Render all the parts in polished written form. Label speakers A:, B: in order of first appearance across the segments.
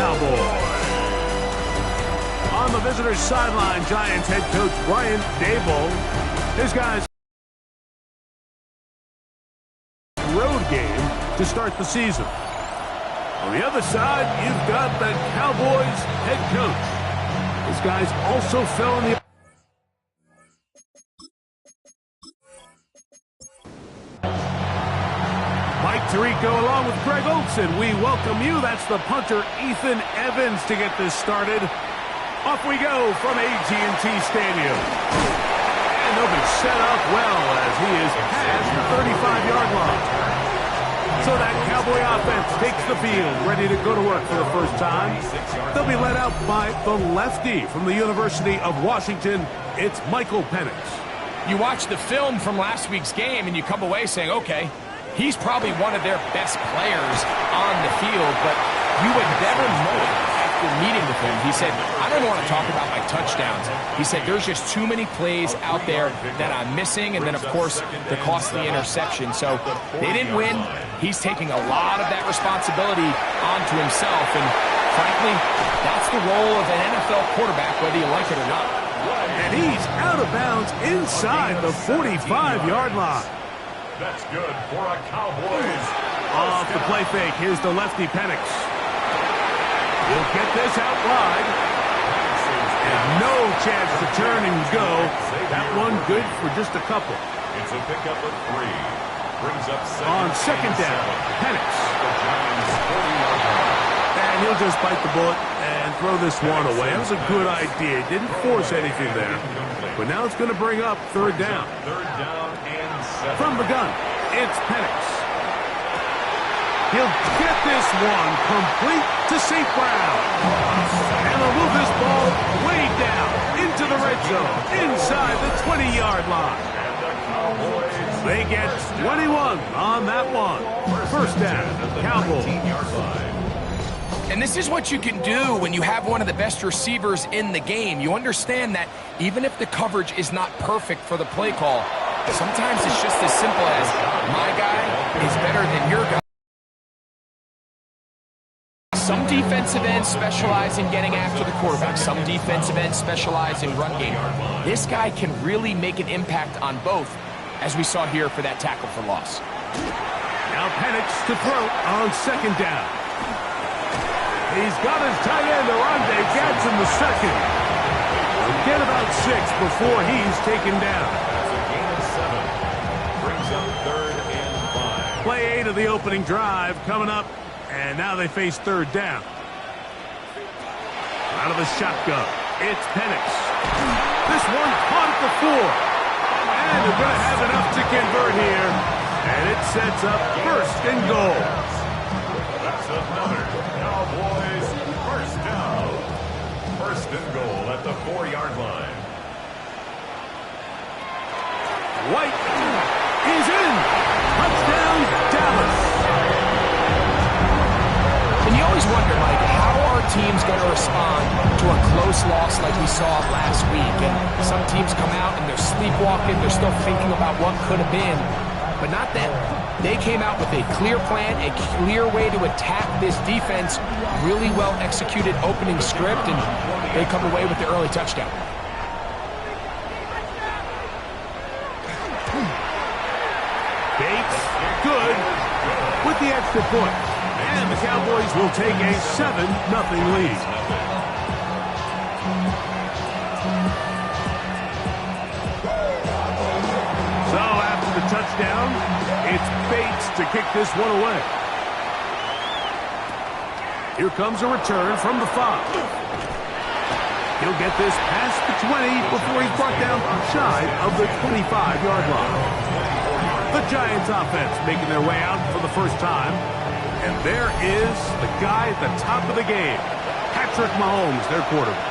A: Cowboys. On the visitors' sideline, Giants head coach Brian Daboll. His guys road game to start the season. On the other side, you've got the Cowboys head coach. His guys also fell in the Mike Tirico along with Greg Olson. We welcome you. That's the punter Ethan Evans to get this started. Off we go from AT&T Stadium. And they'll be set up well as he is past the 35-yard line. So that Cowboy offense takes the field, ready to go to work for the first time. They'll be led out by the lefty from the University of Washington. It's Michael Penix.
B: You watch the film from last week's game and you come away saying, okay, he's probably one of their best players on the field, but you would never know it after meeting with him. He said, I don't want to talk about my touchdowns. He said, there's just too many plays out there that I'm missing, and then, of course, the costly interception. So they didn't win. He's taking a lot of that responsibility onto himself, and frankly, that's the role of an NFL quarterback, whether you like it or not.
A: And he's out of bounds inside the 45-yard line.
C: That's good for a Cowboys.
A: Off the play fake, here's the lefty Penix. He'll get this out wide. And no chance to turn and go. That one good for just a couple.
C: It's a pickup of 3. Brings up
A: on second down, Penix. And he'll just bite the bullet and throw this one away. That was a good idea. Didn't force anything there. But now it's going to bring up third down.
C: Third down and 7.
A: From the gun, it's Penix. He'll get this one complete to St. Brown. And they'll move this ball way down into the red zone, inside the 20-yard line. They get 21 on that one. First down, Cowboys.
B: And this is what you can do when you have one of the best receivers in the game. You understand that even if the coverage is not perfect for the play call, sometimes it's just as simple as my guy is better than your guy. Some defensive ends specialize in getting after the quarterback. Some defensive ends specialize in run game. This guy can really make an impact on both, as we saw here for that tackle for loss.
A: Now Penix to throw on second down. He's got his tight end, Orlando Gadsden the second. He'll get about 6 before he's taken down.
C: That's a gain of 7. Brings up third and 5.
A: Play 8 of the opening drive coming up, and now they face third down. Out of the shotgun, it's Penix. This one caught at the 4. And they're going to have enough to convert here. And it sets up first and goal.
C: That's another Cowboys first down. First and goal at the 4-yard line.
A: White is in. Touchdown, Dallas.
B: And you always wonder, Mike, how are teams going to respond to a close loss like we saw last week? And some teams come out and they're sleepwalking. They're still thinking about what could have been. But not them. They came out with a clear plan, a clear way to attack this defense, really well executed opening script, and they come away with the early touchdown.
A: Bates, good, with the extra point. And the Cowboys will take a 7-0 lead. So after the touchdown, it's Bates to kick this one away. Here comes a return from the 5. He'll get this past the 20 before he's brought down shy of the 25-yard line. The Giants offense making their way out for the first time. And there is the guy at the top of the game, Patrick Mahomes, their quarterback.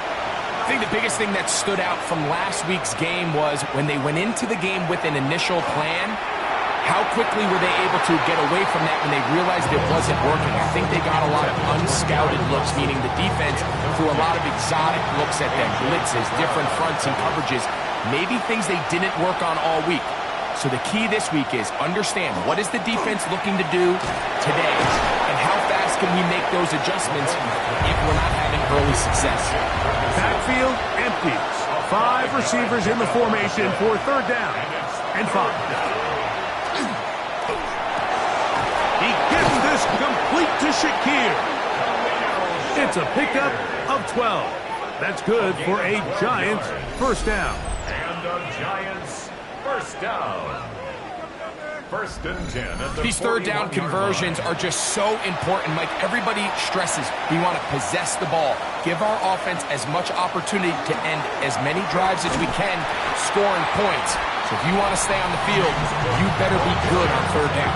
B: I think the biggest thing that stood out from last week's game was when they went into the game with an initial plan, how quickly were they able to get away from that when they realized it wasn't working. I think they got a lot of unscouted looks, meaning the defense threw a lot of exotic looks at them, blitzes, different fronts and coverages, maybe things they didn't work on all week. So the key this week is understand what is the defense looking to do today and how fast can can he make those adjustments if we're not having early success?
A: Backfield empties. 5 receivers in the formation for third down and 5. He gets this complete to Shakir. It's a pickup of 12. That's good for a Giants first down.
C: And a Giants first down. First and 10.
B: These third down conversions are just so important, Mike. Everybody stresses we want to possess the ball, give our offense as much opportunity to end as many drives as we can, scoring points. So if you want to stay on the field, you better be good on third down.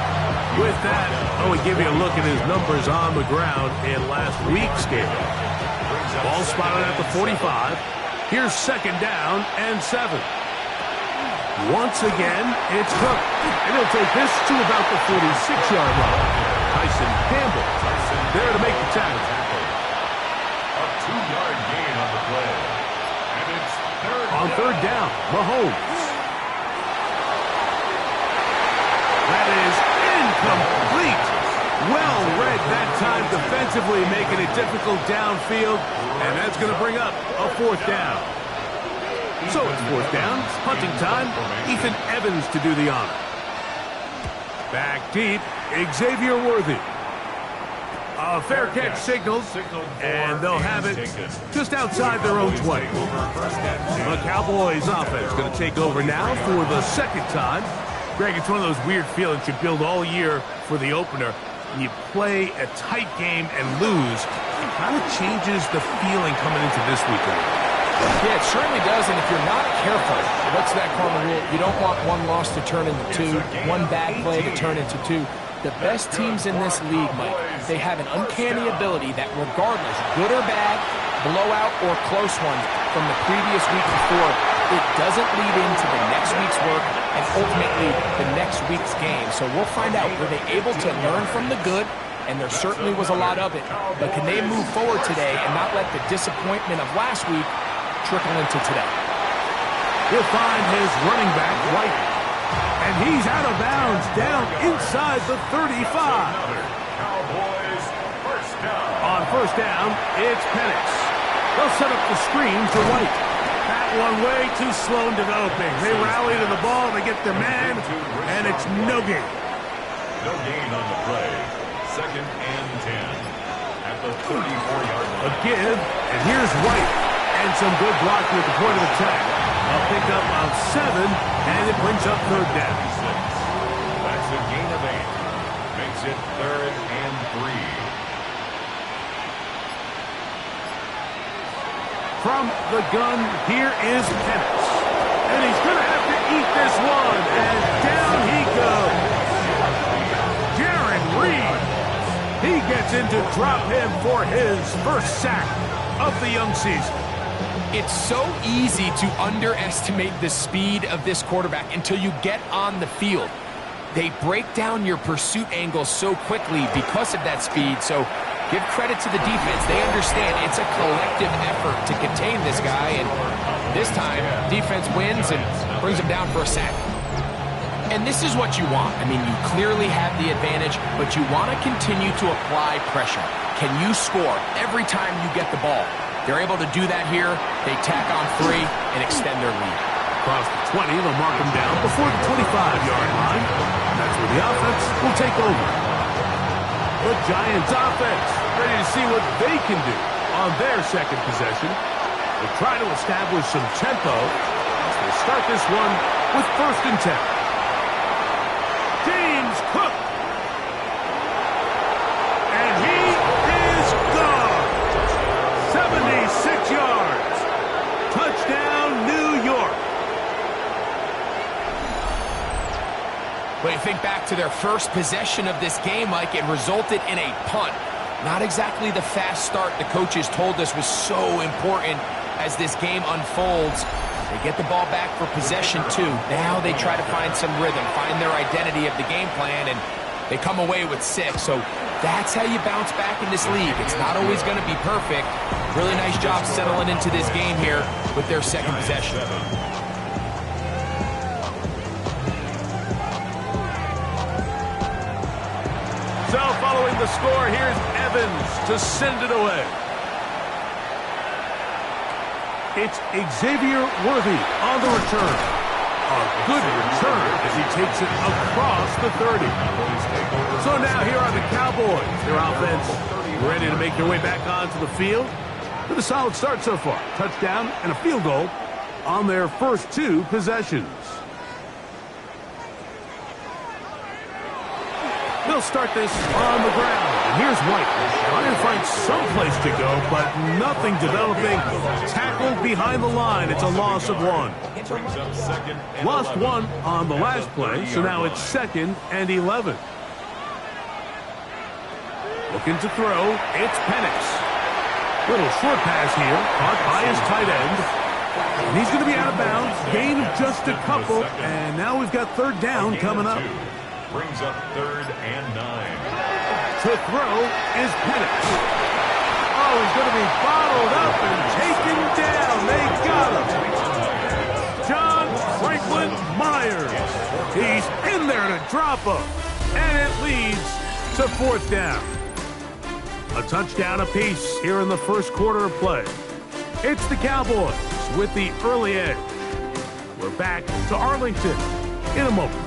A: With that, I will give you a look at his numbers on the ground in last week's game. Ball spotted at the 45. Here's second down and 7. Once again, it's Cook. And he'll take this to about the 46-yard line. Tyson Campbell there to make the tackle.
C: A 2-yard gain on the play. And it's
A: third down, Mahomes. That is incomplete. Well read that time defensively, making it difficult downfield. And that's going to bring up a 4th down. So it's 4th down, punting time. Ethan Evans to do the honor. Back deep, Xavier Worthy. A fair catch signaled, and they'll have it just outside their own 20. The Cowboys offense going to take over now for the second time. Greg, it's one of those weird feelings you build all year for the opener. And you play a tight game and lose, it kind of changes the feeling coming into this weekend.
B: Yeah, it certainly does, and if you're not careful, what's that cardinal rule? You don't want one loss to turn into 2, one bad play to turn into 2. The best teams in this league, Mike, they have an uncanny ability that regardless, good or bad, blowout or close ones from the previous week before, it doesn't lead into the next week's work and ultimately the next week's game. So we'll find out, were they able to learn from the good? And there certainly was a lot of it. But can they move forward today and not let the disappointment of last week trickle into today?
A: He'll find his running back, White. And he's out of bounds, down inside the 35.
C: Cowboys first down.
A: On first down, it's Penix. They'll set up the screen to White. That one way too slow in developing. They rally to the ball, they get their man, and it's no gain.
C: No gain on the play. Second and 10. At the 34-yard line.
A: A give, and here's White. And some good blocking at the point of attack. A pickup of 7, and it brings up third down.
C: That's a gain of 8. Makes it 3rd and 3.
A: From the gun, here is Penix. And he's going to have to eat this one. And down he goes. Jaron Reed. He gets in to drop him for his first sack of the young season.
B: It's so easy to underestimate the speed of this quarterback until you get on the field. They break down your pursuit angles so quickly because of that speed. So give credit to the defense. They understand it's a collective effort to contain this guy. And this time, defense wins and brings him down for a sack. And this is what you want. I mean, you clearly have the advantage, but you want to continue to apply pressure. Can you score every time you get the ball? They're able to do that here. They tack on 3 and extend their lead.
A: Across the 20, they'll mark him down before the 25-yard line. That's where the offense will take over. The Giants offense ready to see what they can do on their second possession. They try to establish some tempo as they start this one with first and 10. James Cook. And he is gone. 76 yards. Touchdown, New York.
B: When you think back to their first possession of this game, Mike, it resulted in a punt. Not exactly the fast start the coaches told us was so important as this game unfolds. They get the ball back for possession 2. Now they try to find some rhythm, find their identity of the game plan, and they come away with 6. So that's how you bounce back in this league. It's not always going to be perfect. Really nice job settling into this game here with their second possession.
A: So, following the score. Here's Evans to send it away. It's Xavier Worthy on the return. A good return as he takes it across the 30. So now here are the Cowboys. Their offense ready to make their way back onto the field with a solid start so far. Touchdown and a field goal on their first 2 possessions. They'll start this on the ground. And here's White trying to find some place to go, but nothing developing. Tackled behind the line. It's a loss of 1. Lost 1 on the last play, so now it's 2nd and 11. Looking to throw. It's Penix. Little short pass here, caught by his tight end. And he's going to be out of bounds. Gain of just a couple, and now we've got 3rd down coming up.
C: Brings up 3rd and 9.
A: To throw is Penix. Oh, he's going to be bottled up and taken down. They got him. John Franklin Myers. He's in there to drop him. And it leads to 4th down. A touchdown apiece here in the first quarter of play. It's the Cowboys with the early edge. We're back to Arlington in a moment.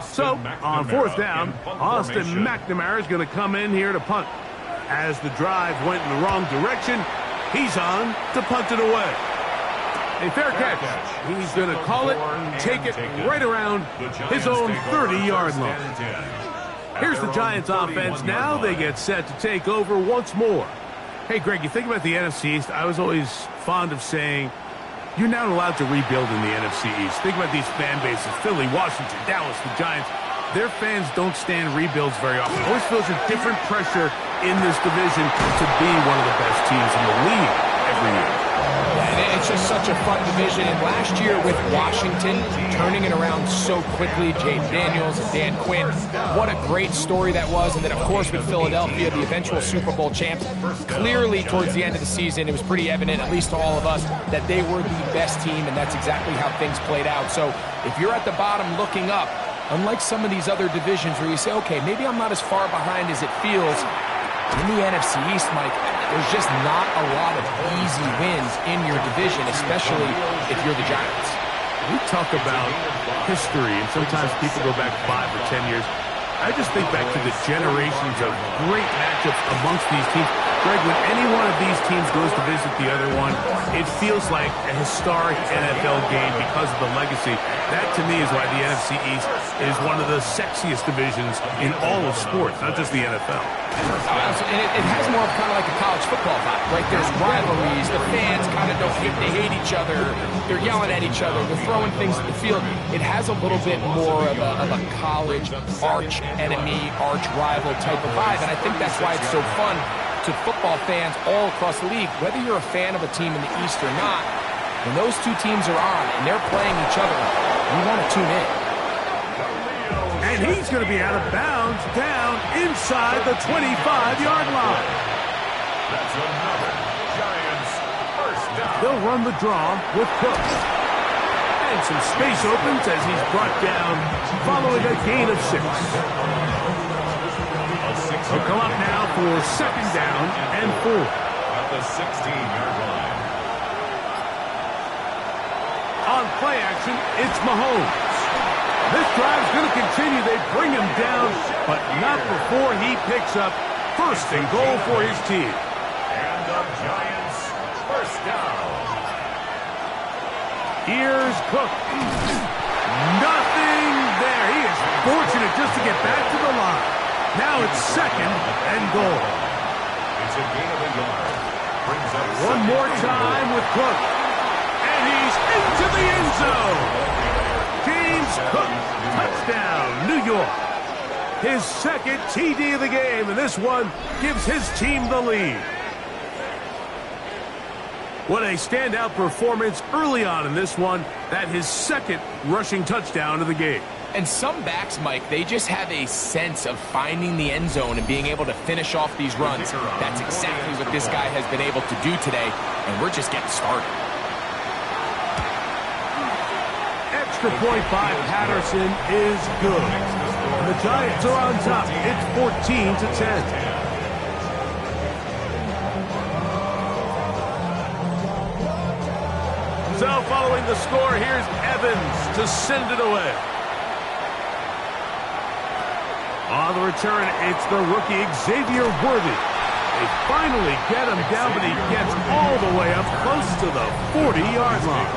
A: So, on 4th down, Austin McNamara is going to come in here to punt. As the drive went in the wrong direction, he's on to punt it away. A fair catch. He's going to call it and take it right around his own 30-yard line. Here's the Giants offense now. They get set to take over once more. Hey, Greg, you think about the NFC East, I was always fond of saying, you're not allowed to rebuild in the NFC East. Think about these fan bases, Philly, Washington, Dallas, the Giants. Their fans don't stand rebuilds very often. Always feels a different pressure in this division to be one of the best teams in the league every year.
B: Yeah, it's just such a fun division. And last year with Washington turning it around so quickly, Jaden Daniels and Dan Quinn, what a great story that was. And then, of course, with Philadelphia, the eventual Super Bowl champs, clearly towards the end of the season, it was pretty evident, at least to all of us, that they were the best team, and that's exactly how things played out. So if you're at the bottom looking up, unlike some of these other divisions where you say, okay, maybe I'm not as far behind as it feels, in the NFC East, Mike, there's just not a lot of easy wins in your division, especially if you're the Giants.
A: We talk about history, and sometimes people go back 5 or 10 years. I just think back to the generations of great matchups amongst these teams. Greg, when any one of these teams goes to visit the other one, it feels like a historic NFL game because of the legacy. That, to me, is why the NFC East is one of the sexiest divisions in all of sports, not just the NFL.
B: It has more of kind of like a college football vibe, right? There's rivalries. The fans kind of they hate each other. They're yelling at each other. They're throwing things at the field. It has a little bit more of a college arch enemy, arch rival type of vibe, and I think that's why it's so fun to football fans all across the league. Whether you're a fan of a team in the East or not, when those two teams are on and they're playing each other, you want to tune in.
A: And he's going to be out of bounds down inside the 25-yard line.
C: That's another Giants first down.
A: They'll run the draw with Cook. And some space opens as he's brought down following a gain of 6. He'll come up now for 2nd down and 4.
C: At the 16-yard line.
A: On play action, it's Mahomes. This drive's going to continue. They bring him down, but not before he picks up 1st and goal for his team.
C: And the Giants first down.
A: Here's Cook. Nothing there. He is fortunate just to get back to the line. Now it's 2nd and goal.
C: It's a gain of a yard. Brings up
A: One more time with Cook. And he's into the end zone. James Cook, touchdown, New York. His 2nd TD of the game, and this one gives his team the lead. What a standout performance early on in this one. That his 2nd rushing touchdown of the game.
B: And some backs, Mike, they just have a sense of finding the end zone and being able to finish off these runs. That's exactly what this guy has been able to do today, and we're just getting started.
A: Extra point by Patterson is good. And the Giants are on top. It's 14-10. So following the score, here's Evans to send it away. On the return, it's the rookie Xavier Worthy. They finally get him down, but he gets all the way up close to the 40-yard line.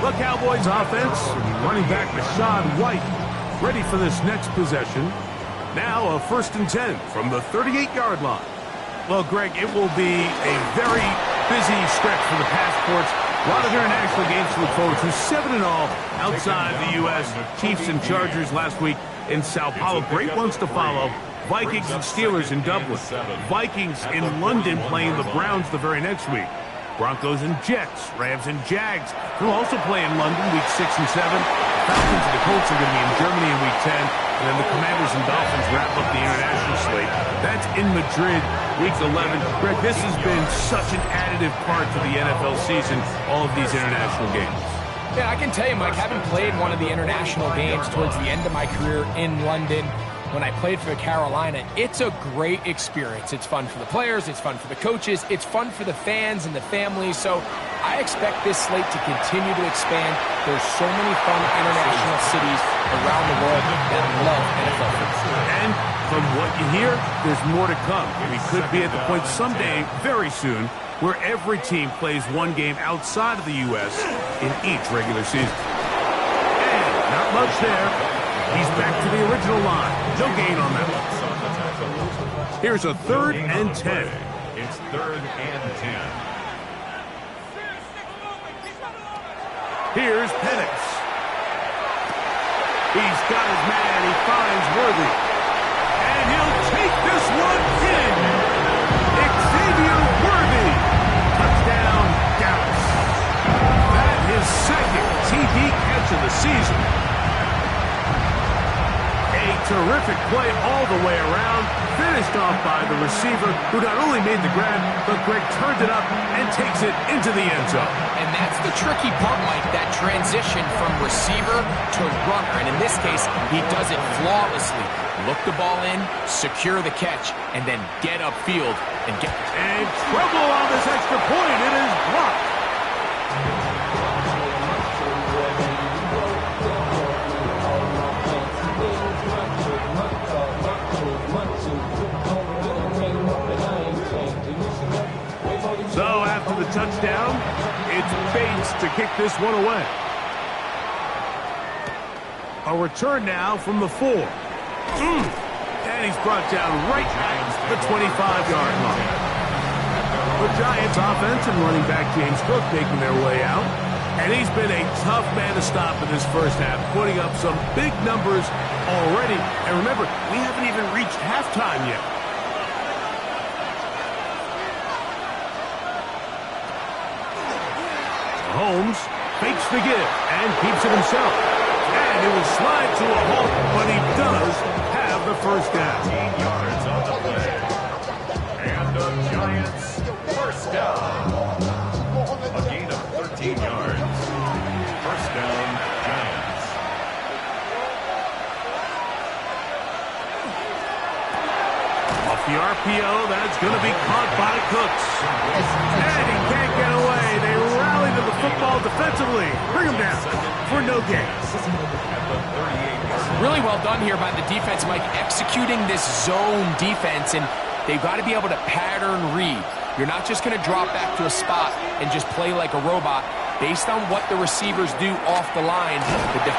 A: The Cowboys offense, running back Rashad White, ready for this next possession. Now a 1st and 10 from the 38-yard line. Well, Greg, it will be a very busy stretch for the passports. A lot of international games to look forward to. 7-0 outside the U.S. Chiefs and Chargers last week in Sao Paulo. Great ones to follow. Vikings and Steelers in Dublin. Vikings in London playing the Browns the very next week. Broncos and Jets. Rams and Jags will also play in London week 6 and 7. Falcons and the Colts are going to be in Germany in week 10. And then the Commanders and Dolphins wrap up the international slate. That's in Madrid, week 11. Greg, this has been such an additive part to the NFL season, all of these international games.
B: Yeah, I can tell you, Mike, having played one of the international games towards the end of my career in London, when I played for Carolina, it's a great experience. It's fun for the players, it's fun for the coaches, it's fun for the fans and the families. So I expect this slate to continue to expand. There's so many fun international cities around the world that love NFL football.
A: And from what you hear, there's more to come. We could be at the point someday, very soon, where every team plays one game outside of the U.S. in each regular season. And not much there. He's back to the original line. No gain on that one. Here's a 3rd and 10.
C: It's 3rd and 10.
A: Here's Penix. He's got his man. He finds Worthy. And he'll take this one in. Xavier Worthy. Touchdown, Dallas. That is 2nd TD catch of the season. A terrific play all the way around, finished off by the receiver, who not only made the grab, but Greg turned it up and takes it into the end zone.
B: And that's the tricky part, Mike, that transition from receiver to runner. And in this case, he does it flawlessly. Look the ball in, secure the catch, and then get upfield and get...
A: And trouble on this extra point. It is blocked. So after the touchdown, it's Bates to kick this one away. A return now from the 4. And he's brought down right at the 25-yard line. The Giants offense and running back James Cook making their way out. And he's been a tough man to stop in this first half, putting up some big numbers already. And remember, we haven't even reached halftime yet. Holmes fakes the give and keeps it himself. And it will slide to a halt, but he does have the first down.
C: 15 yards on the play. And the Giants first down. A gain of 13 yards. First down, Giants.
A: Off the RPO, that's going to be caught by Cooks. And he can't get away. They rally to the football defensively. Bring him down for no gain.
B: Really well done here by the defense, Mike, executing this zone defense, and they've got to be able to pattern read. You're not just going to drop back to a spot and just play like a robot. Based on what the receivers do off the line, the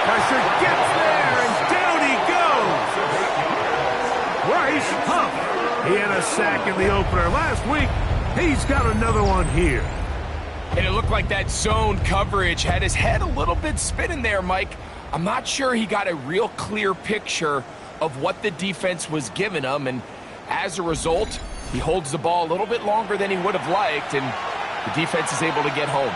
A: pressure gets there, and down he goes. Bryce Huff. He had a sack in the opener last week. He's got another one here.
B: And it looked like that zone coverage had his head a little bit spinning there, Mike. I'm not sure he got a real clear picture of what the defense was giving him, and as a result, he holds the ball a little bit longer than he would have liked, and the defense is able to get home.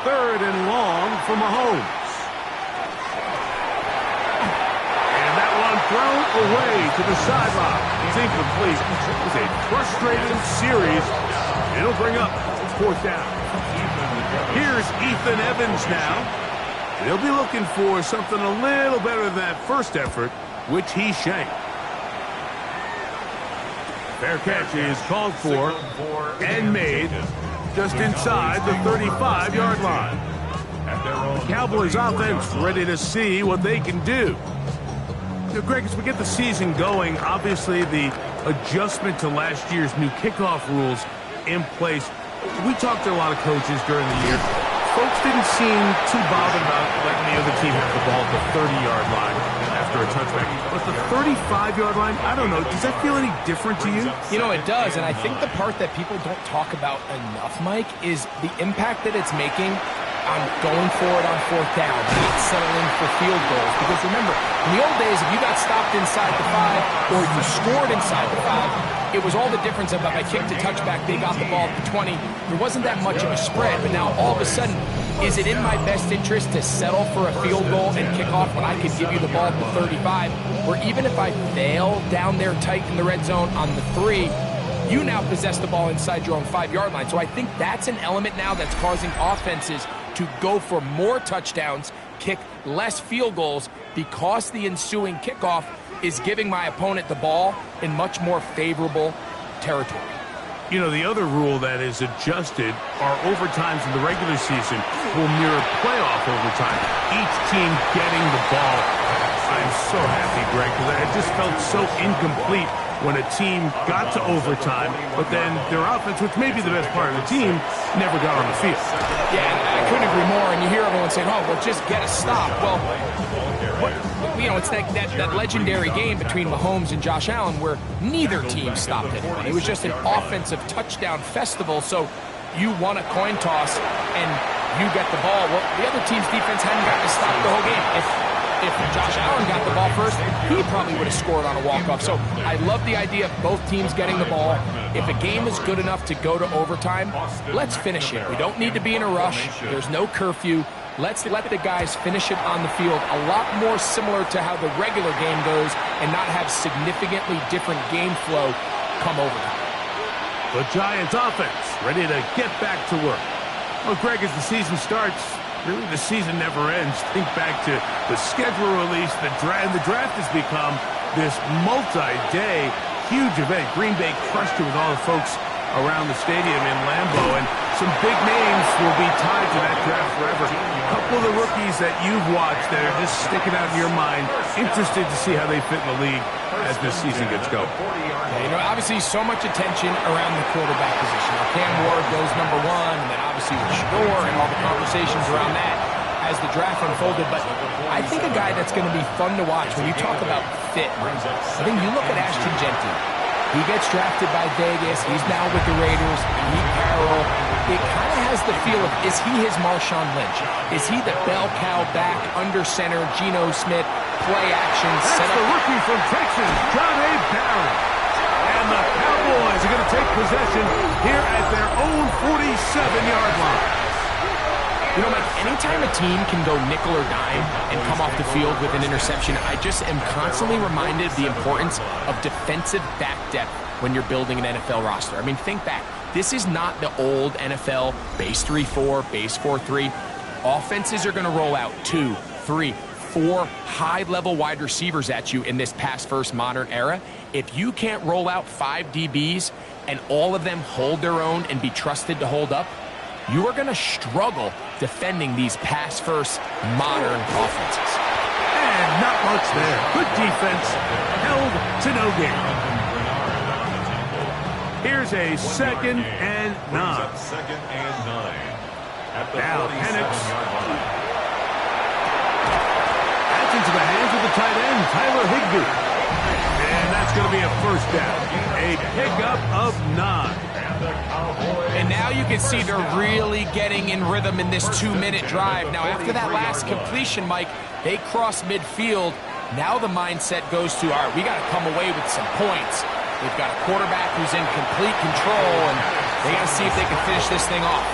A: 3rd and long for Mahomes. And that one thrown away to the sideline. It's incomplete. It was a frustrating series. It'll bring up 4th down. Here's Ethan Evans now. They'll be looking for something a little better than that first effort, which he shanked. Fair catch is called for and made just inside the 35-yard line. The Cowboys offense ready to see what they can do. Greg, as we get the season going, obviously the adjustment to last year's new kickoff rules in place. We talked to a lot of coaches during the year. Folks didn't seem too bothered about letting the other team have the ball at the 30-yard line after a touchback. But the 35-yard line, I don't know, does that feel any different to you?
B: You know, it does, and I think the part that people don't talk about enough, Mike, is the impact that it's making on going forward on 4th down, not settling for field goals. Because remember, in the old days, if you got stopped inside the 5 or you scored inside the 5, it was all the difference of if I kicked a touchback, they got the ball at the 20. There wasn't that much of a spread, but now all of a sudden, is it in my best interest to settle for a field goal and kick off when I could give you the ball at the 35? Or even if I fail down there tight in the red zone on the 3, you now possess the ball inside your own 5-yard line. So I think that's an element now that's causing offenses to go for more touchdowns, kick less field goals, because the ensuing kickoff is giving my opponent the ball in much more favorable territory.
A: You know, the other rule that is adjusted are overtimes in the regular season will mirror playoff overtime, each team getting the ball. I'm so happy, Greg, because it just felt so incomplete when a team got to overtime, but then their offense, which may be the best part of the team, never got on the field.
B: Yeah, and I couldn't agree more, and you hear everyone saying, oh, well, just get a stop. Well, you know, it's that legendary game between Mahomes and Josh Allen where neither team stopped anyone. It was just an offensive touchdown festival, so you won a coin toss and you get the ball. Well, the other team's defense hadn't gotten to stop the whole game. If Josh Allen got the ball first, he probably would have scored on a walk-off. So I love the idea of both teams getting the ball. If a game is good enough to go to overtime, let's finish it. We don't need to be in a rush. There's no curfew. Let's let the guys finish it on the field a lot more similar to how the regular game goes and not have significantly different game flow come overtime.
A: The Giants offense ready to get back to work. Well, Greg, as the season starts, really, the season never ends. Think back to the schedule release, the draft has become this multi-day huge event. Green Bay crushed it with all the folks around the stadium in Lambeau, and some big names will be tied to that draft forever. A couple of the rookies that you've watched that are just sticking out in your mind, interested to see how they fit in the league as this season gets going.
B: Yeah, you know, obviously so much attention around the quarterback position. Now, Cam Ward goes number 1, and then obviously with Shador and all the conversations around that as the draft unfolded. But I think a guy that's going to be fun to watch when you talk about fit, I think you look at Ashton Genty. He gets drafted by Vegas. He's now with the Raiders. Pete Carroll. It kind of has the feel of, is he his Marshawn Lynch? Is he the bell cow back, under center, Geno Smith, play action,
A: set up? That's the rookie from Texas, John A. Barron. And the Cowboys are going to take possession here at their own 47-yard line.
B: You know, Mike, anytime a team can go nickel or dime and come off the field with an interception, I just am constantly reminded of the importance of defensive back depth when you're building an NFL roster. I mean, think back. This is not the old NFL base 3-4, base 4-3. Offenses are going to roll out 2, 3, 4 high-level wide receivers at you in this pass-first modern era. If you can't roll out 5 DBs and all of them hold their own and be trusted to hold up, you are going to struggle defending these pass-first modern offenses.
A: And not much there. Good defense, held to no gain. Here's a 2nd and 9.
C: Second and 9.
A: Now Penix. That's into the hands of the tight end, Tyler Higbee. And that's going to be a first down. A pickup of 9.
B: And now you can see they're really getting in rhythm in this 2-minute drive. Now, after that last completion, Mike, they cross midfield. Now the mindset goes to, all right, we got to come away with some points. They've got a quarterback who's in complete control, and they got to see if they can finish this thing off.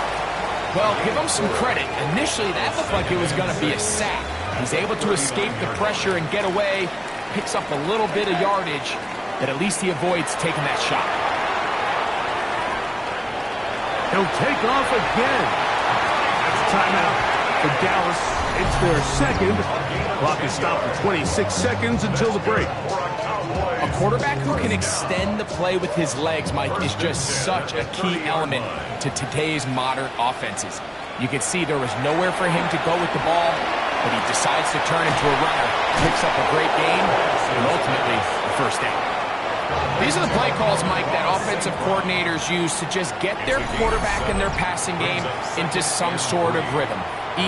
B: Well, give him some credit. Initially, that looked like it was going to be a sack. He's able to escape the pressure and get away, picks up a little bit of yardage, but at least he avoids taking that shot.
A: He'll take off again. That's a timeout for Dallas. It's their second. Clock is stopped for 26 seconds until the break.
B: A quarterback who can extend the play with his legs, Mike, is just such a key element to today's modern offenses. You can see there was nowhere for him to go with the ball, but he decides to turn into a runner, picks up a great gain, and ultimately a first down. These are the play calls, Mike, that offensive coordinators use to just get their quarterback and their passing game into some sort of rhythm.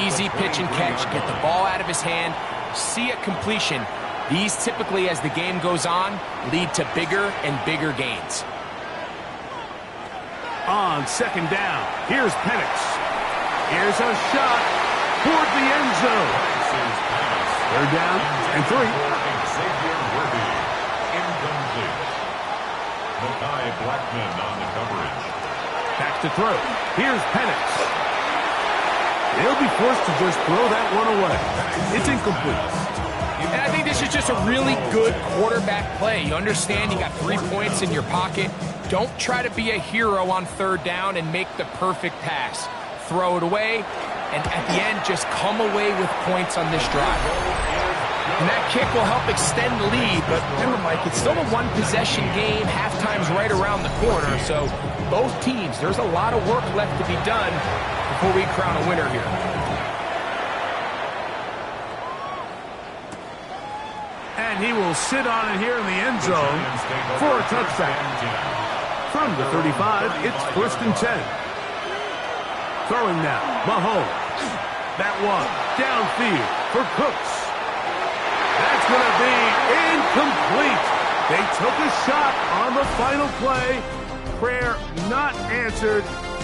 B: Easy pitch and catch, get the ball out of his hand, see it completion. These typically, as the game goes on, lead to bigger and bigger gains.
A: On second down, here's Penix. Here's a shot toward the end zone. Third down and 3.
C: Incomplete. Makai Blackman on the coverage.
A: Back to throw. Here's Penix. He'll be forced to just throw that one away. It's incomplete.
B: And I think this is just a really good quarterback play. You understand you got 3 points in your pocket. Don't try to be a hero on third down and make the perfect pass. Throw it away, and at the end, just come away with points on this drive. And that kick will help extend the lead, but remember, Mike, it's still a one-possession game. Halftime's right around the corner, so both teams, there's a lot of work left to be done before we crown a winner here.
A: And he will sit on it here in the end zone for a touchdown. From the 35, it's 1st and 10. Throwing now, Mahomes. That one downfield for Cooks. That's going to be incomplete. They took a shot on the final play. Prayer not answered.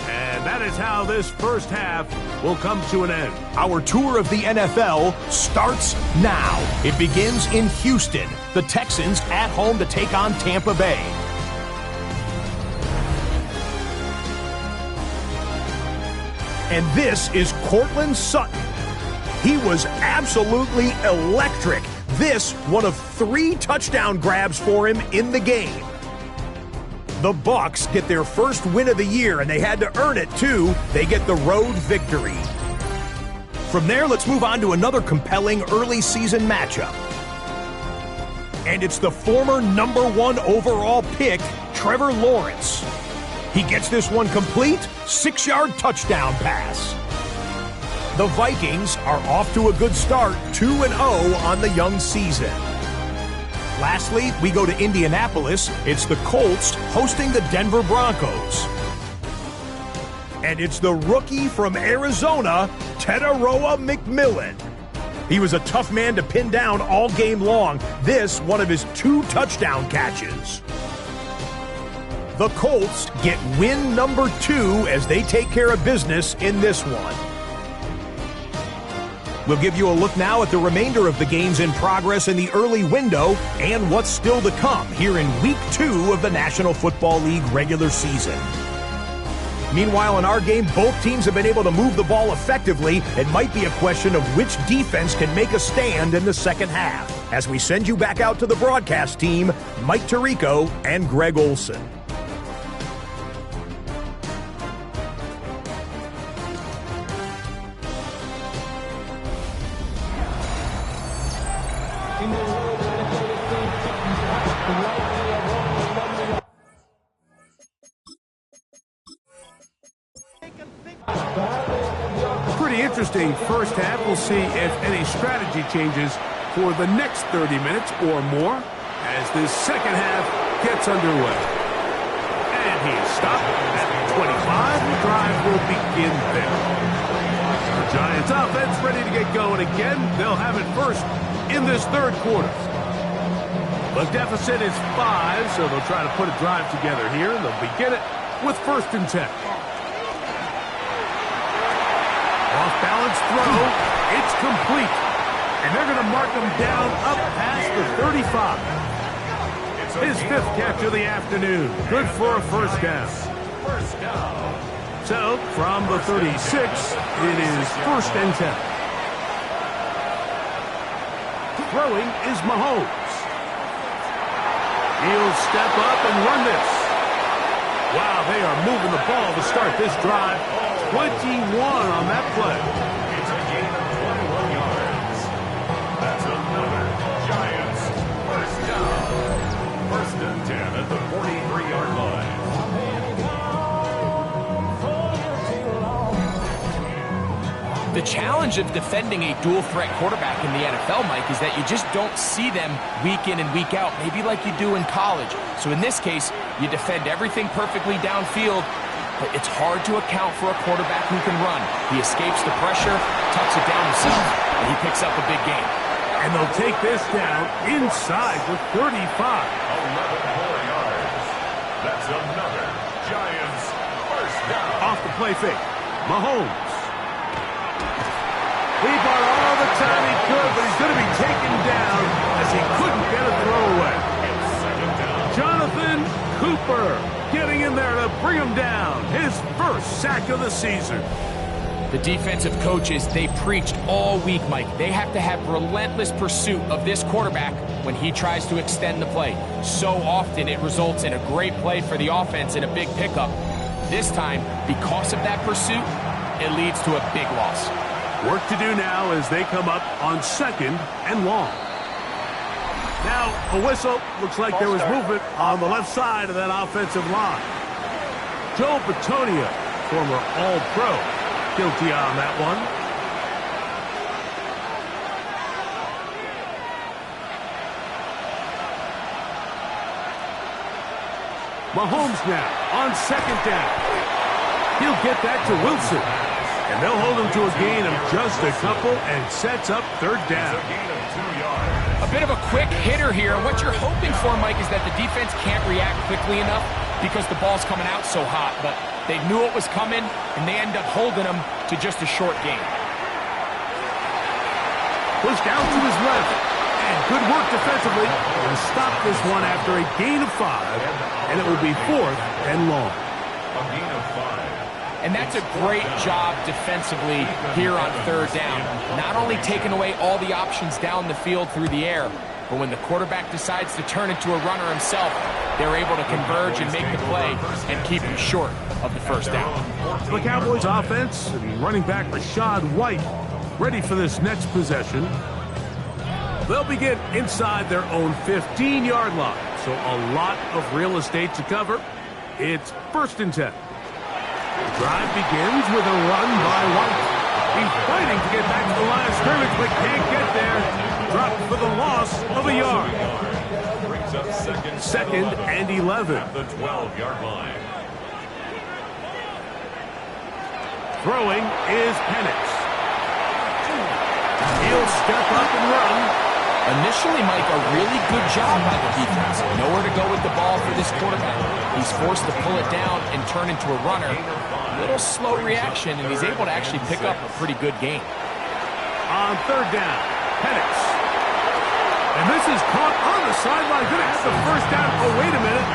A: And that is how this first half will come to an end.
D: Our tour of the NFL starts now. It begins in Houston. The Texans at home to take on Tampa Bay. And this is Courtland Sutton. He was absolutely electric. This, one of 3 touchdown grabs for him in the game. The Bucs get their first win of the year, and they had to earn it, too. They get the road victory. From there, let's move on to another compelling early season matchup. And it's the former #1 overall pick, Trevor Lawrence. He gets this one complete, 6-yard touchdown pass. The Vikings are off to a good start, 2-0 on the young season. Lastly, we go to Indianapolis. It's the Colts hosting the Denver Broncos. And it's the rookie from Arizona, Tedaroa McMillan. He was a tough man to pin down all game long. This, one of his 2 touchdown catches. The Colts get win number 2 as they take care of business in this one. We'll give you a look now at the remainder of the games in progress in the early window and what's still to come here in Week 2 of the National Football League regular season. Meanwhile, in our game, both teams have been able to move the ball effectively. It might be a question of which defense can make a stand in the second half. As we send you back out to the broadcast team, Mike Tirico and Greg Olson.
A: Pretty interesting first half. We'll see if any strategy changes for the next 30 minutes or more as this second half gets underway. And he is stopped at 25. The drive will begin there. The Giants offense ready to get going again. They'll have it first in this third quarter. The deficit is 5, so they'll try to put a drive together here. They'll begin it with 1st and 10. Off-balance throw. It's complete. And they're going to mark him down up past the 35. His 5th catch of the afternoon. Good for a first down. So, from the 36, it is 1st and 10. Throwing is Mahomes. He'll step up and run this. Wow, they are moving the ball to start this drive. 21 on that play.
C: It's a gain of 21 yards. That's another Giants first down. 1st and 10 at the 43-yard line.
B: The challenge of defending a dual-threat quarterback in the NFL, Mike, is that you just don't see them week in and week out, maybe like you do in college. So in this case, you defend everything perfectly downfield, but it's hard to account for a quarterback who can run. He escapes the pressure, tucks it down himself, and he picks up a big gain.
A: And they'll take this down inside the 35.
C: 11 more yards. That's another Giants first down.
A: Off the play fake. Mahomes. He bought all the time he could, but he's going to be taken down as he couldn't get a throw away.
C: It's 2nd down.
A: Jonathan Cooper getting in there to bring him down. His 1st sack of the season.
B: The defensive coaches, they preached all week, Mike. They have to have relentless pursuit of this quarterback when he tries to extend the play. So often it results in a great play for the offense and a big pickup. This time, because of that pursuit, it leads to a big loss.
A: Work to do now as they come up on 2nd and long. Now, a whistle. Looks like there was movement on the left side of that offensive line. Joe Batonia, former All-Pro, guilty on that one. Mahomes now on 2nd down. He'll get that to Wilson. And they'll hold him to a gain of just a couple and sets up 3rd down.
C: It's a gain of 2 yards.
B: A bit of a quick hitter here. And what you're hoping for, Mike, is that the defense can't react quickly enough because the ball's coming out so hot. But they knew it was coming, and they end up holding him to just a short gain.
A: Pushed out to his left. And good work defensively to stop this one after a gain of 5. And it will be 4th and long.
C: A gain of 5.
B: And that's a great job defensively here on 3rd down. Not only taking away all the options down the field through the air, but when the quarterback decides to turn into a runner himself, they're able to converge and make the play and keep him short of the 1st down.
A: The Cowboys offense and running back Rashad White ready for this next possession. They'll begin inside their own 15-yard line, so a lot of real estate to cover. It's 1st and 10. The drive begins with a run by White. He's fighting to get back to the line of scrimmage, but can't get there. Dropped for the loss of a yard.
C: Brings up
A: 2nd and 11.
C: At the 12-yard line.
A: Throwing is Penix. He'll step up and run.
B: Initially, Mike, a really good job by the defense. Nowhere to go with the ball for this quarterback. He's forced to pull it down and turn into a runner. A little slow reaction, and he's able to actually pick up a pretty good gain.
A: On 3rd down, Penix. And this is caught on the sideline. Going to have the 1st down. Oh, wait a minute.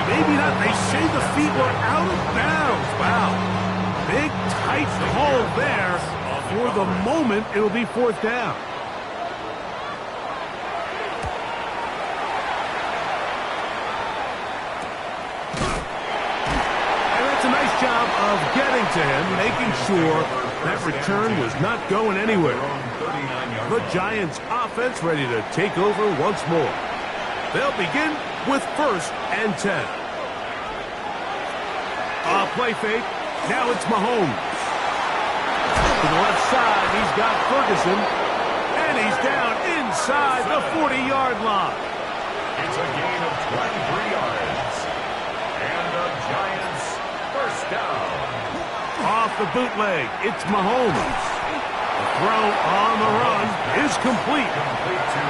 A: Maybe not. They say the feet were out of bounds. Wow. Big, tight call there. For the moment, it'll be 4th down. Job of getting to him, making sure that return was not going anywhere. The Giants offense ready to take over once more. They'll begin with 1st and 10. Play fake. Now it's Mahomes. To the left side, he's got Ferguson. And he's down inside the 40-yard line.
C: It's a gain of 23 yards. And the Giants first down.
A: Off the bootleg, it's Mahomes. The throw on the run is complete.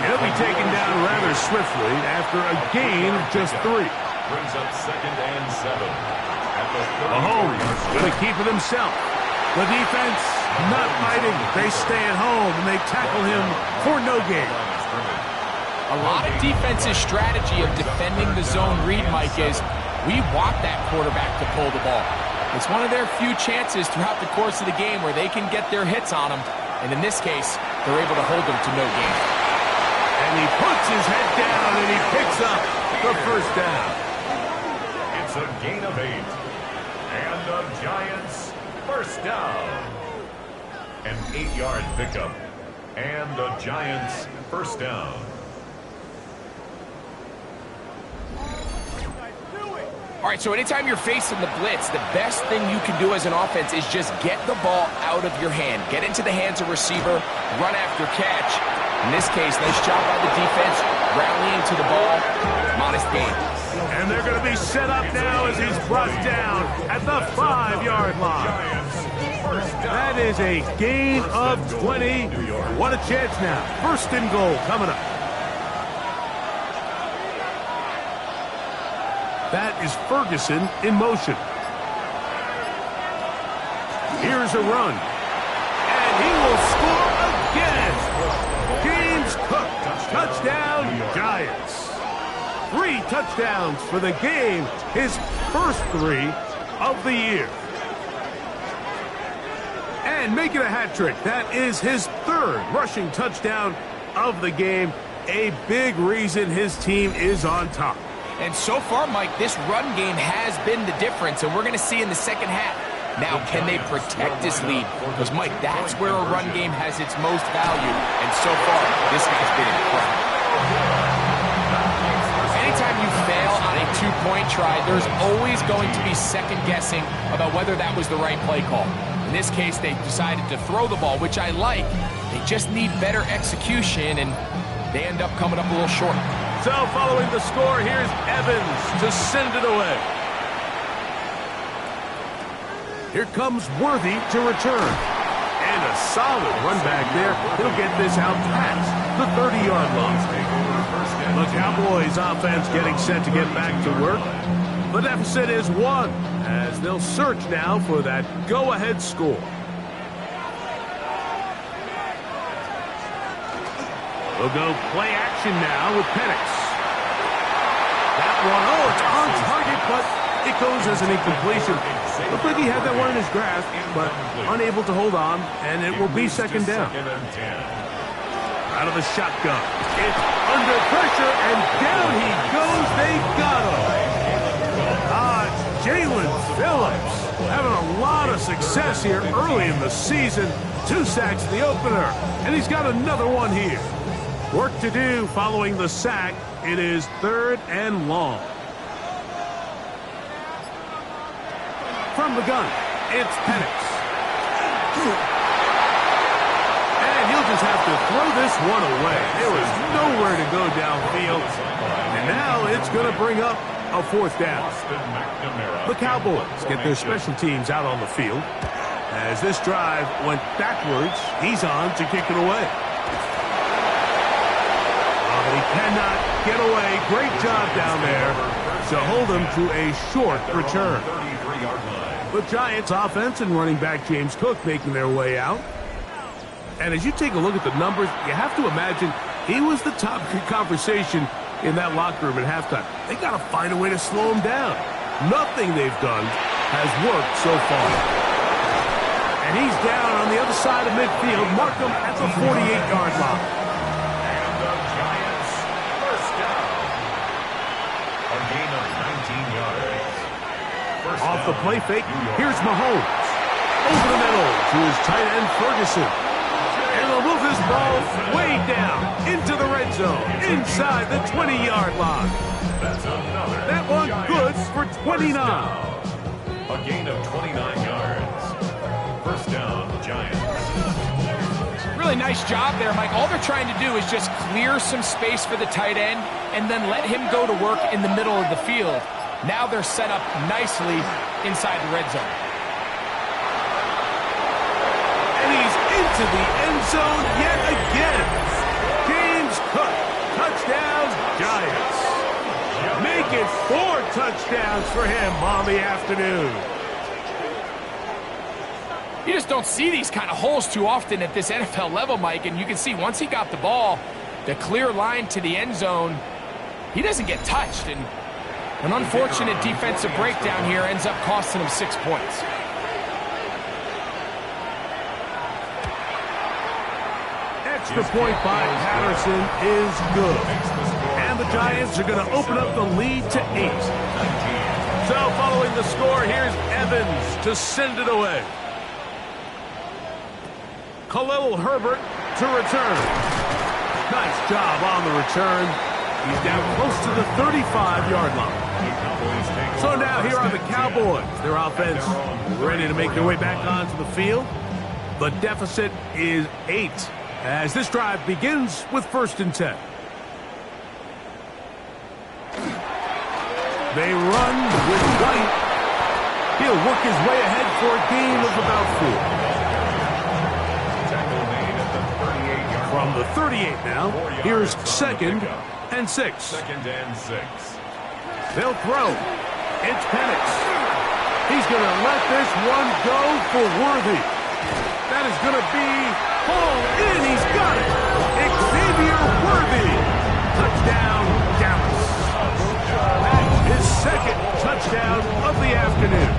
A: He'll be taken down rather swiftly after a gain of just 3.
C: Brings up 2nd and 7.
A: Mahomes going to keep it himself. The defense not fighting. They stay at home and they tackle him for no gain.
B: A lot of defense's strategy of defending the zone read, Mike, is we want that quarterback to pull the ball. It's one of their few chances throughout the course of the game where they can get their hits on them. And in this case, they're able to hold them to no gain.
A: And he puts his head down and he picks up the first down.
C: It's a gain of 8. And the Giants first down. An 8-yard pickup. And the Giants first down.
B: All right, so anytime you're facing the blitz, the best thing you can do as an offense is just get the ball out of your hand. Get into the hands of receiver, run after catch. In this case, nice job by the defense, rallying to the ball. Modest gain.
A: And they're going to be set up now as he's brought down at the 5-yard line. That is a gain of 20. What a chance now. First and goal coming up. That is Ferguson in motion. Here's a run. And he will score again. James Cook, touchdown Giants. 3 touchdowns for the game. His first 3 of the year. And making a hat trick. That is his 3rd rushing touchdown of the game. A big reason his team is on top.
B: And so far, Mike, this run game has been the difference, and we're going to see in the second half. Now, can they protect this lead? Because, Mike, that's where a run game has its most value, and so far, this has been incredible. Anytime you fail on a 2-point try, there's always going to be second-guessing about whether that was the right play call. In this case, they decided to throw the ball, which I like. They just need better execution, and they end up coming up a little short.
A: So following the score, here's Evans to send it away. Here comes Worthy to return. And a solid run back there. He'll get this out past the 30-yard line. The Cowboys offense getting set to get back to work. The deficit is 1 as they'll search now for that go-ahead score. We'll go play action now with Penix. That one, it's on target, but it goes as an incompletion. Looked like he had that one in his grasp, but unable to hold on, and it will be second down. Out of the shotgun. It's under pressure, and down he goes. They got him. Jalen Phillips having a lot of success here early in the season. 2 sacks in the opener, and he's got another one here. Work to do following the sack. It is 3rd and long. From the gun, it's Penix. And he'll just have to throw this one away. There was nowhere to go downfield. And now it's going to bring up a 4th down. The Cowboys get their special teams out on the field. As this drive went backwards, he's on to kick it away. He cannot get away. Great job down there to hold him to a short return. The Giants offense and running back James Cook making their way out. And as you take a look at the numbers, you have to imagine he was the top conversation in that locker room at halftime. They got to find a way to slow him down. Nothing they've done has worked so far. And he's down on the other side of midfield. Mark him at the 48-yard line. Off the play fake, here's Mahomes. Over the middle to his tight end, Ferguson. And they'll move this ball way down into the red zone, inside the 20-yard line. That one good for 29.
C: A gain of 29 yards. First down, Giants.
B: Really nice job there, Mike. All they're trying to do is just clear some space for the tight end and then let him go to work in the middle of the field. Now they're set up nicely inside the red zone.
A: And he's into the end zone yet again. James Cook, touchdown Giants. Make it 4 touchdowns for him on the afternoon.
B: You just don't see these kind of holes too often at this NFL level, Mike, and you can see once he got the ball, the clear line to the end zone, he doesn't get touched, and An unfortunate defensive breakdown here ends up costing him 6 points.
A: Extra point by Patterson is good. And the Giants are going to open up the lead to 8. So following the score, here's Evans to send it away. Khalil Herbert to return. Nice job on the return. He's down close to the 35-yard line. So now here are the Cowboys. Their offense ready to make their way back onto the field. The deficit is 8 as this drive begins with 1st and 10. They run with White. He'll work his way ahead for a gain of about 4. From the 38 now, here's 2nd and 6.
C: 2nd and 6.
A: They'll throw. It's Penix. He's going to let this one go for Worthy. That is going to be hauled in. He's got it. Xavier Worthy. Touchdown, Dallas. His 2nd touchdown of the afternoon.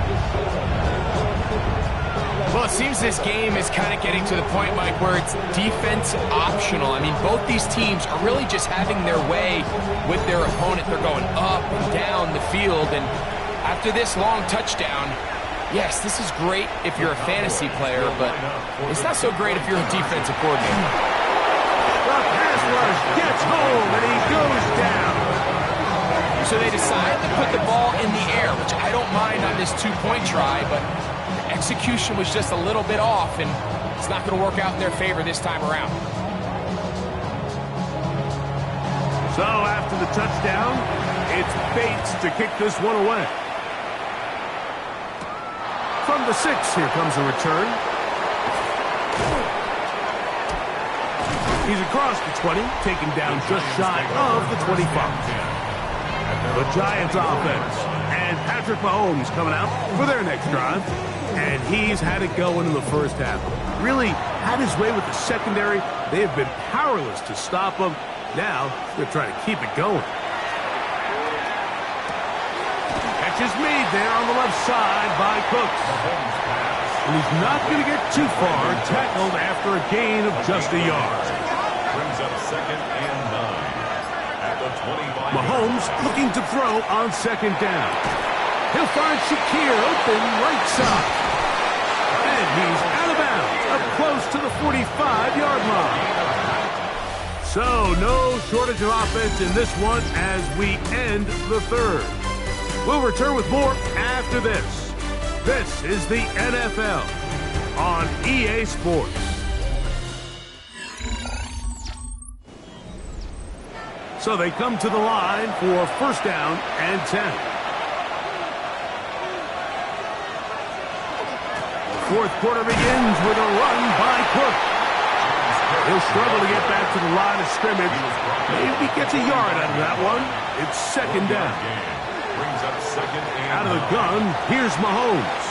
B: Well, it seems this game is kind of getting to the point, Mike, where it's defense optional. I mean, both these teams are really just having their way with their opponent. They're going up and down the field, and after this long touchdown, yes, this is great if you're a fantasy player, but it's not so great if you're a defensive coordinator.
A: The pass rush gets home, and he goes down.
B: So they decide to put the ball in the air, which I don't mind on this 2-point try, but execution was just a little bit off, and it's not going to work out in their favor this time around.
A: So after the touchdown, it's Bates to kick this one away. From the 6, here comes a return. He's across the 20, taken down just shy of the 25. The Giants offense and Patrick Mahomes coming out for their next drive. And he's had it going in the first half. Really had his way with the secondary. They have been powerless to stop him. Now they're trying to keep it going. Catch is made there on the left side by Cooks. And he's not going to get too far, tackled after a gain of just a yard.
C: Brings up 2nd and 9. At the 25.
A: Mahomes looking to throw on 2nd down. He'll find Shakir open right side. And he's out of bounds, up close to the 45-yard line. So no shortage of offense in this one as we end the 3rd. We'll return with more after this. This is the NFL on EA Sports. So they come to the line for 1st down and 10. 4th quarter begins with a run by Cook. He'll struggle to get back to the line of scrimmage. Maybe gets a yard out of that one. It's 2nd down. Out of the gun, here's Mahomes.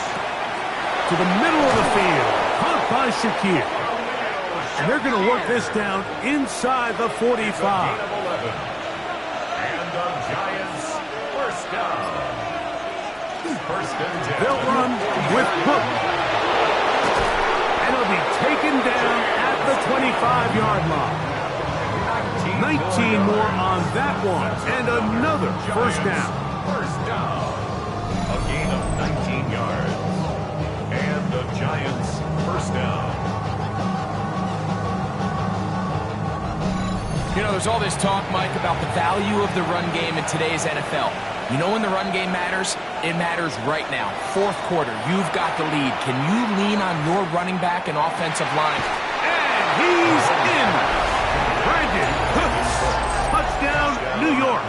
A: To the middle of the field. Caught by Shakir. And they're going to work this down inside the 45.
C: And the Giants, 1st down. 1st and 10.
A: They'll run with Cook. And he'll be taken down at the 25-yard line. 19 more on that one. And another 1st down.
C: 1st down. A gain of 19 yards. And the Giants, 1st down.
B: You know, there's all this talk, Mike, about the value of the run game in today's NFL. You know when the run game matters? It matters right now. 4th quarter, you've got the lead. Can you lean on your running back and offensive line?
A: And he's in. Brandon Cooks. Touchdown, New York.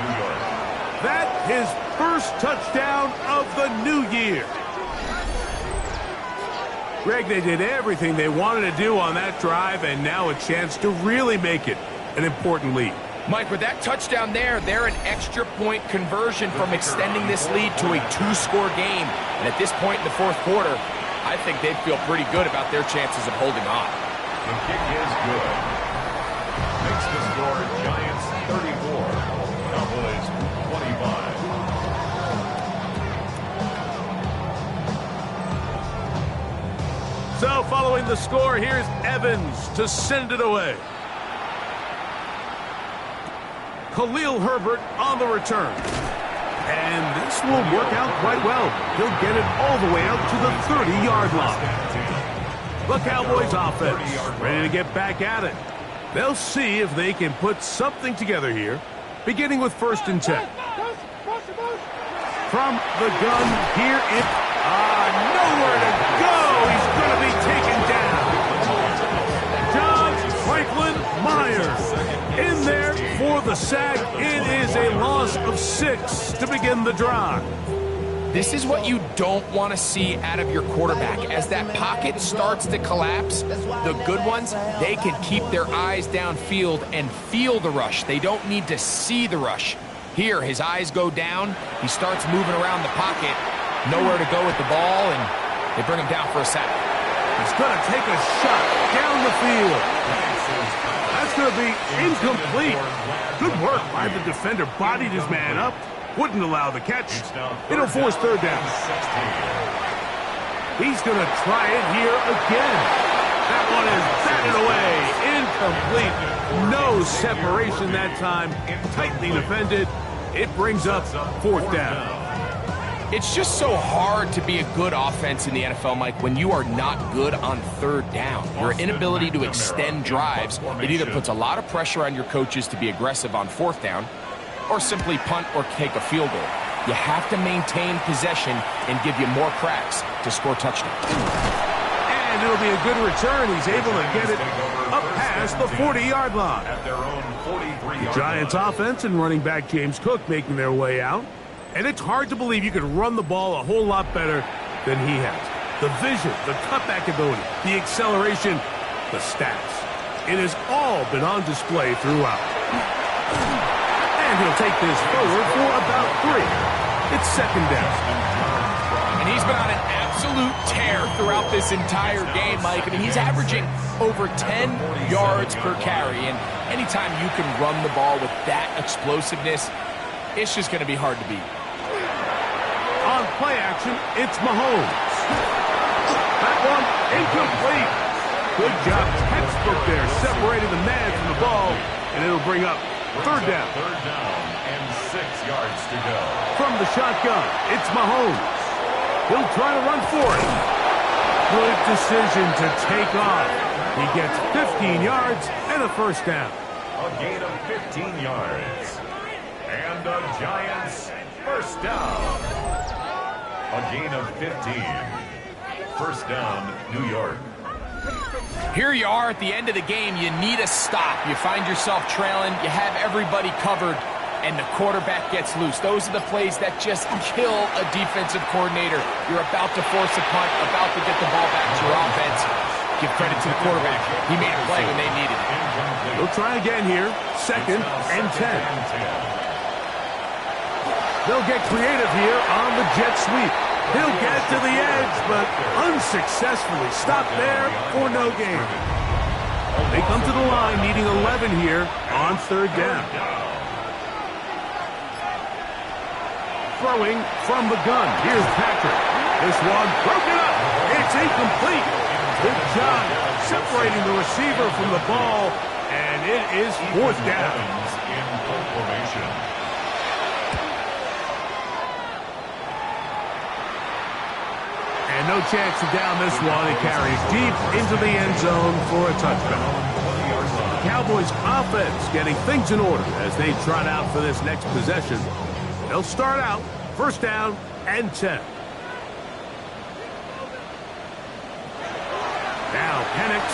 A: That his 1st touchdown of the new year. Greg, they did everything they wanted to do on that drive, and now a chance to really make it an important lead.
B: Mike, with that touchdown there, they're an extra point conversion from extending this lead to a 2-score game. And at this point in the 4th quarter, I think they'd feel pretty good about their chances of holding on.
C: The kick is good. Makes the score Giants 34, Cowboys 25.
A: following the score, here's Evans to send it away. Khalil Herbert on the return. And this will work out quite well. He'll get it all the way out to the 30-yard line. The Cowboys offense ready to get back at it. They'll see if they can put something together here, beginning with 1st and 10. From the gun, here it... nowhere to go! He's going to be taken down. John Franklin Myers in there for the sack. It is a loss of 6 to begin the drive.
B: This is what you don't want to see out of your quarterback. As that pocket starts to collapse, the good ones, they can keep their eyes downfield and feel the rush. They don't need to see the rush. Here, his eyes go down. He starts moving around the pocket. Nowhere to go with the ball, and they bring him down for a sack.
A: He's going to take a shot down the field. That's going to be incomplete. Good work by the defender. Bodied his man up. Wouldn't allow the catch. It'll force 3rd down. He's going to try it here again. That one is batted away. Incomplete. No separation that time. Tightly defended. It brings up 4th down.
B: It's just so hard to be a good offense in the NFL, Mike, when you are not good on 3rd down. Your inability to extend drives, it either puts a lot of pressure on your coaches to be aggressive on 4th down or simply punt or take a field goal. You have to maintain possession and give you more cracks to score touchdowns.
A: And it'll be a good return. He's able to get it up past the 40-yard line. The Giants offense and running back James Cook making their way out. And it's hard to believe you could run the ball a whole lot better than he has. The vision, the cutback ability, the acceleration, the stats. It has all been on display throughout. And he'll take this forward for about 3. It's 2nd down.
B: And he's been on an absolute tear throughout this entire game, Mike. I mean, he's averaging over 10 yards per carry. And anytime you can run the ball with that explosiveness, it's just going to be hard to beat.
A: On play action, it's Mahomes. That one incomplete. Good job, textbook there, separating the man from the ball, and it'll bring up 3rd down.
C: 3rd down and 6 yards to go.
A: From the shotgun, it's Mahomes. He'll try to run for it. Good decision to take off. He gets 15 yards and a 1st down.
C: A gain of 15 yards. And the Giants 1st down. A gain of 15. 1st down, New York.
B: Here you are at the end of the game. You need a stop. You find yourself trailing. You have everybody covered, and the quarterback gets loose. Those are the plays that just kill a defensive coordinator. You're about to force a punt, about to get the ball back to your offense. Give credit to the quarterback. He made a play when they needed it.
A: We'll try again here. 2nd and 10. They'll get creative here on the jet sweep. He'll get to the edge, but unsuccessfully stopped there for no gain. They come to the line needing 11 here on 3rd down. Throwing from the gun. Here's Patrick. This one broken up. It's incomplete. Good job separating the receiver from the ball, and it is 4th down.
C: In formation.
A: And no chance to down this one. It carries deep into the end zone for a touchdown. The Cowboys offense getting things in order as they trot out for this next possession. They'll start out 1st down and 10. Now Penix.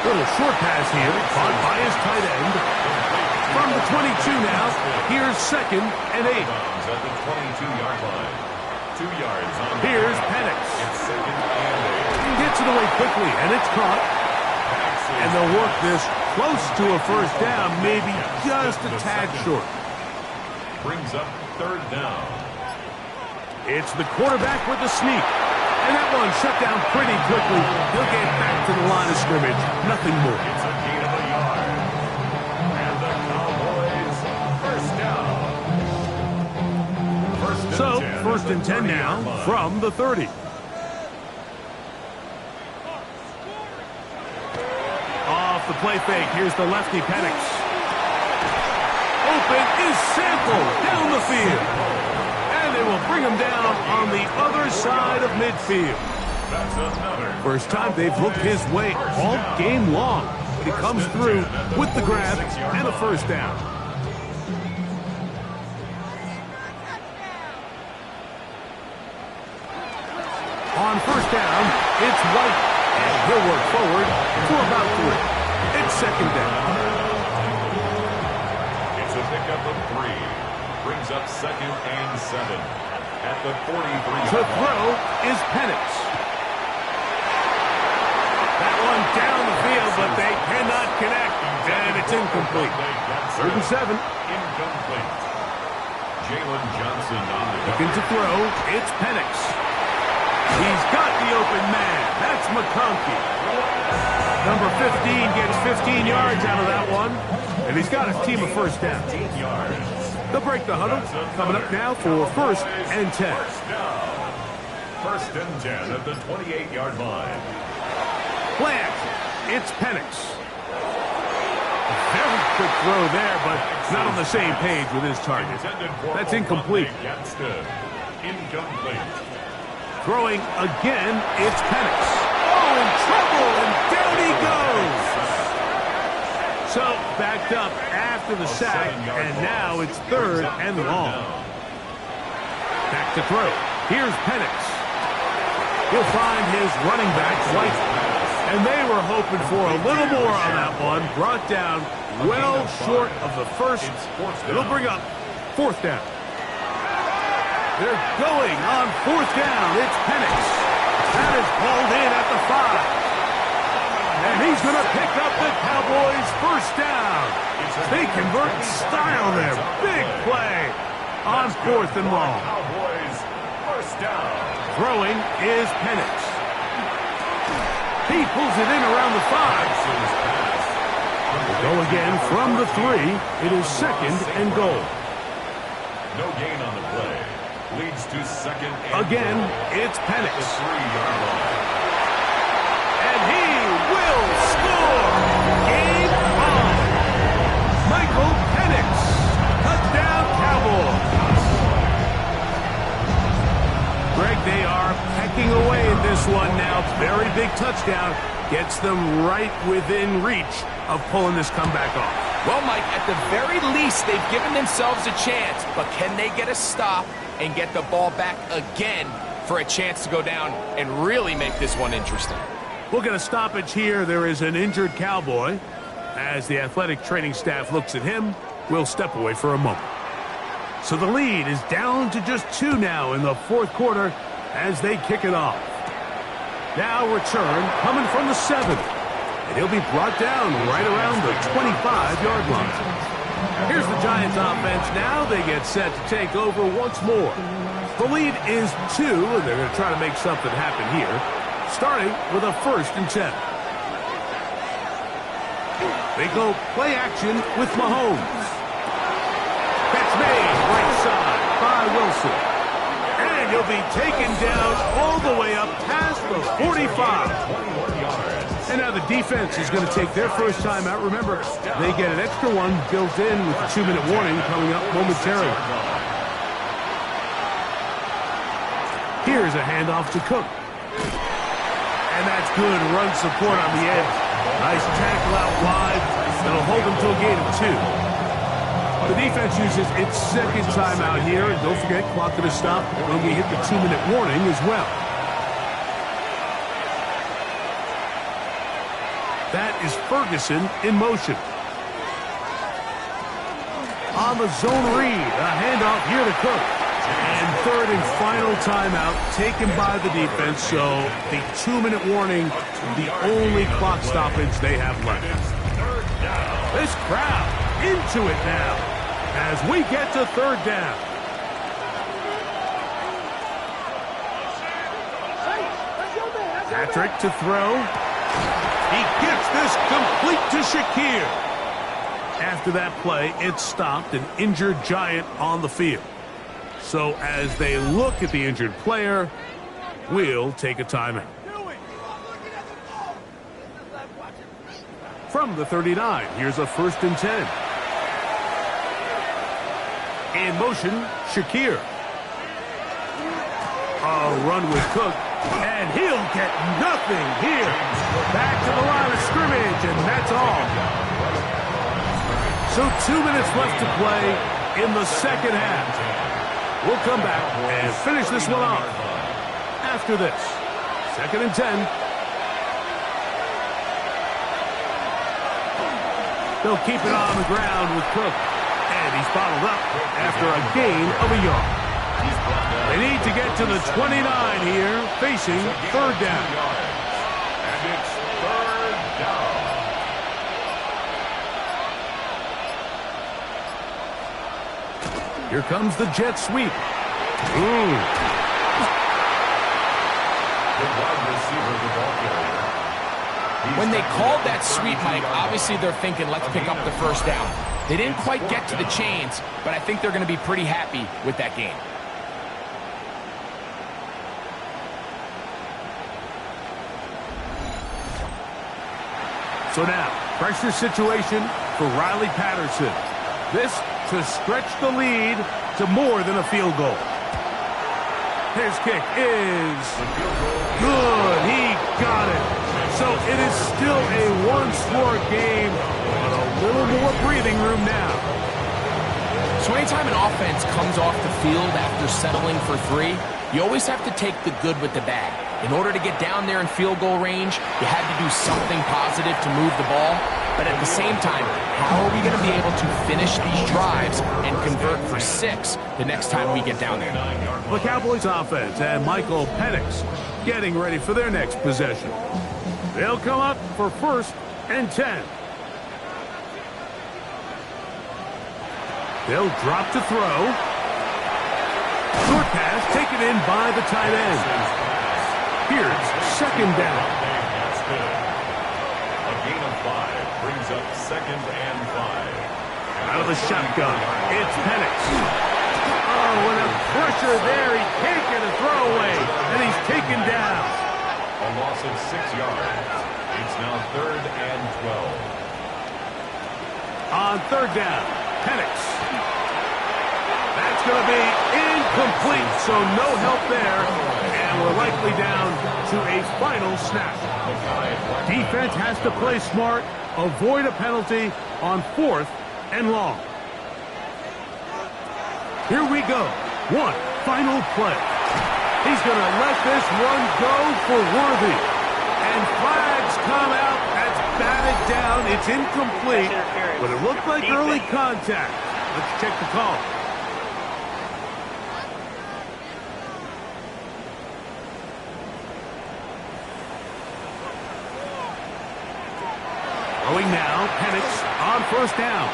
A: Little short pass here, caught by his tight end. From the 22 now, here's 2nd and 8.
C: At the 22-yard line. 2 yards on.
A: Here's Penix.
C: It's 2nd and 8.
A: Gets it away quickly, and it's caught. And they'll work this close to a 1st down, maybe just a tad short.
C: Brings up 3rd down.
A: It's the quarterback with the sneak. And that one shut down pretty quickly. He'll get back to the line of scrimmage. Nothing more.
C: It's a gain of a yard. And the Cowboys 1st down. 1st and
A: So,
C: 10
A: 1st and 10 now from the 30. play fake. Here's the lefty, Penix. Open is Sample down the field. And they will bring him down on the other side of midfield. First time they've looked his way all game long. But he comes through with the grab and a first down. On first down, it's White. And he'll work forward for about 3. It's second down.
C: It's a pickup of 3. Brings up 2nd and 7 at the 43.
A: To throw is Penix. That one down the field, but they cannot connect. And it's incomplete. 3rd and 7.
C: Incomplete. Jalen Johnson on the
A: Looking to throw, it's Penix. He's got the open man. That's McConkey. Number 15 gets 15 yards out of that one. And he's got his team a first down. They'll break the huddle. Coming up now for 1st and 10.
C: 1st and 10 at the 28-yard line.
A: Play action. It's Penix. Very quick throw there, but not on the same page with his target. That's incomplete.
C: Incomplete.
A: Throwing again, it's Penix. Oh, in trouble, and down he goes. So, backed up after the sack, and now it's 3rd and long. Back to throw. Here's Penix. He'll find his running back, White. And they were hoping for a little more on that one. Brought down well short of the first. It'll bring up 4th down. They're going on 4th down. It's Penix. That is called in at the 5. And he's going to pick up the Cowboys' first down. They convert in style there. Big play on 4th and long.
C: Cowboys first down.
A: Throwing is Penix. He pulls it in around the 5. We'll go again from the 3. It is 2nd and goal.
C: No gain on the play. Leads to 2nd and
A: again,
C: goal.
A: it's Penix.
C: The 3-yard line.
A: And he will score. Game on. Michael Penix. Touchdown, Cowboys. Greg, they are pecking away at this one now. Very big touchdown. Gets them right within reach of pulling this comeback off.
B: Well, Mike, at the very least, they've given themselves a chance. But can they get a stop and get the ball back again for a chance to go down and really make this one interesting?
A: We'll get a stoppage here. There is an injured Cowboy. As the athletic training staff looks at him, we'll step away for a moment. So the lead is down to just 2 now in the 4th quarter as they kick it off. Now return coming from the 7. And he'll be brought down right around the 25-yard line. Here's the Giants offense now. They get set to take over once more. The lead is 2, and they're going to try to make something happen here, starting with a 1st and 10. They go play action with Mahomes. Catch made right side by Wilson. And he'll be taken down all the way up past the 45. And now the defense is going to take their first time out. Remember, they get an extra one built in with the 2-minute warning coming up momentarily. Here's a handoff to Cook. And that's good run support on the edge. Nice tackle out wide. That'll hold them to a gain of 2. The defense uses its 2nd timeout here. And don't forget, clock to the stop when we hit the 2-minute warning as well. That is Ferguson in motion. On the zone read, a handoff here to Cook. And 3rd and final timeout taken by the defense. So the 2-minute warning, the only clock stoppage they have left. This crowd into it now as we get to 3rd down. Patrick to throw. He gets this complete to Shakir. After that play, it stopped an injured Giant on the field. So as they look at the injured player, we'll take a timeout. from the 39. Here's a 1st and 10. In motion, Shakir. A run with Cook, and he'll get nothing here. Back to the line of scrimmage, and that's all. So 2 minutes left to play in the second half. We'll come back and finish this one off after this. 2nd and 10. They'll keep it on the ground with Cook, and he's bottled up after a gain of a yard. They need to get to the 29 here, facing 3rd down.
C: And it's 3rd down.
A: Here comes the jet sweep.
C: The wide receiver, the ball carrier.
B: When they called that sweep, Mike, obviously they're thinking, let's pick up the 1st down. They didn't quite get to the chains, but I think they're going to be pretty happy with that game.
A: So now, pressure situation for Riley Patterson. This to stretch the lead to more than a field goal. His kick is good. He got it. So it is still a one-score game, but a little more breathing room now.
B: So anytime an offense comes off the field after settling for 3, you always have to take the good with the bad. In order to get down there in field goal range, you had to do something positive to move the ball. But at the same time, how are we going to be able to finish these drives and convert for 6 the next time we get down there?
A: The Cowboys offense and Michael Penix getting ready for their next possession. They'll come up for 1st and 10. They'll drop to throw. Short pass taken in by the tight end. Here's 2nd down.
C: A gain of 5 brings up 2nd and 5.
A: Out of the shotgun, it's Penix. Oh, and a pressure there. He can't get a throwaway, and he's taken down.
C: A loss of 6 yards. It's now 3rd and 12.
A: On 3rd down, Penix. That's going to be incomplete, so no help there. And we're likely down to a final snap. Defense has to play smart, avoid a penalty on 4th and long. Here we go. One final play. He's going to let this one go for Worthy. And flags come out. That's batted down. It's incomplete, but it looked like early contact. Let's check the call. Throwing now, Penix on 1st down.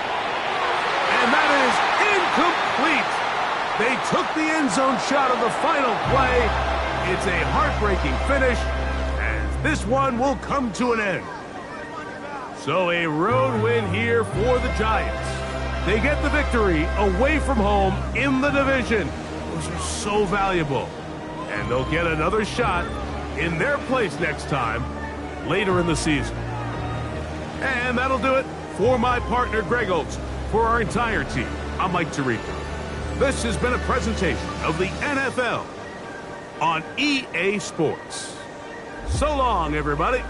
A: And that is incomplete. They took the end zone shot of the final play. It's a heartbreaking finish, and this one will come to an end. So a road win here for the Giants. They get the victory away from home in the division. Those are so valuable. And they'll get another shot in their place next time later in the season. And that'll do it for my partner, Greg Olson. For our entire team, I'm Mike Tirico. This has been a presentation of the NFL on EA Sports. So long, everybody.